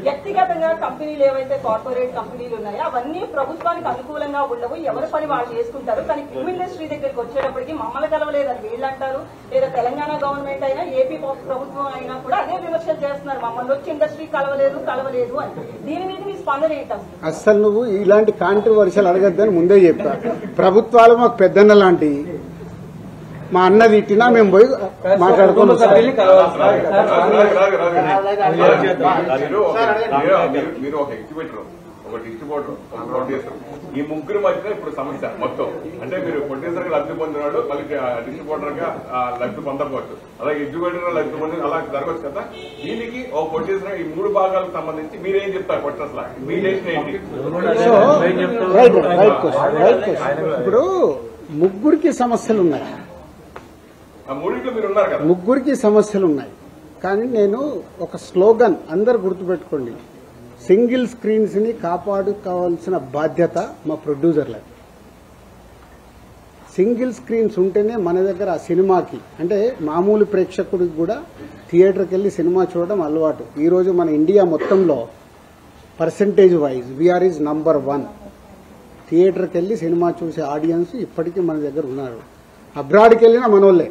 వ్యక్తిగతంగా కంపెనీలు ఏవైతే కార్పొరేట్ కంపెనీలు ఉన్నాయో అవన్నీ ప్రభుత్వానికి అనుకూలంగా ఉండవు, ఎవరి పని వాళ్ళు చేసుకుంటారు. కానీ ఫిల్మ్ ఇండస్ట్రీ దగ్గరికి వచ్చేటప్పటికి మమ్మల్ని కలవలేదని వీళ్ళు అంటారు, లేదా తెలంగాణ గవర్నమెంట్ అయినా ఏపీ ప్రభుత్వం అయినా కూడా అదే విమర్శలు చేస్తున్నారు, మమ్మల్ని వచ్చి ఇండస్ట్రీ కలవలేదు అని. దీని మీద మీ స్పందన ఏంటి? అసలు నువ్వు ఇలాంటి కాంట్రవర్షియల్ అడగద్దని ముందే చెప్పా. ప్రభుత్వాలు మాకు పెద్దన్న లాంటి, మా అన్న తిట్టినా మేము పోయి మాట్లాడుకున్నాం. మీరు ఒక ఎగ్జిబిటర్, ఒక డిస్ట్రిబ్యూటర్, ఒక ప్రొడ్యూసర్, ఈ ముగ్గురు మధ్యన ఇప్పుడు సమస్య మొత్తం. అంటే మీరు ప్రొడ్యూసర్ గా లబ్ధి పొందినాడు, మళ్ళీ డిస్ట్రిబ్యూటర్ గా లబ్ధి పొందకపోవచ్చు, అలాగే ఎగ్జిబిటర్ గా లబ్ధి పొంది అలా జరగచ్చు కదా. దీనికి ఒక ప్రొడ్యూసర్ ఈ మూడు భాగాలకు సంబంధించి మీరేం చెప్తారు? కొట్టస్ లా మీ డెసిషన్ ఏంటి? ఇప్పుడు ముగ్గురికి సమస్యలు ఉన్నాయి, మూడింట్లో మీరు ఉన్నారు కదా. ముగ్గురికి సమస్యలు ఉన్నాయి. కానీ నేను ఒక స్లోగన్ అందరు గుర్తుపెట్టుకోండి, సింగిల్ స్క్రీన్స్ ని కాపాడుకోవాల్సిన బాధ్యత మా ప్రొడ్యూసర్లది. సింగిల్ స్క్రీన్స్ ఉంటేనే మన దగ్గర ఆ సినిమాకి, అంటే మామూలు ప్రేక్షకుడికి కూడా థియేటర్కి వెళ్లి సినిమా చూడడం అలవాటు. ఈరోజు మన ఇండియా మొత్తంలో percentage wise we are is number 1. థియేటర్కి వెళ్లి సినిమా చూసే ఆడియన్స్ ఇప్పటికీ మన దగ్గర ఉన్నారు. అబ్రాడ్కి వెళ్ళినా మనోళ్లే.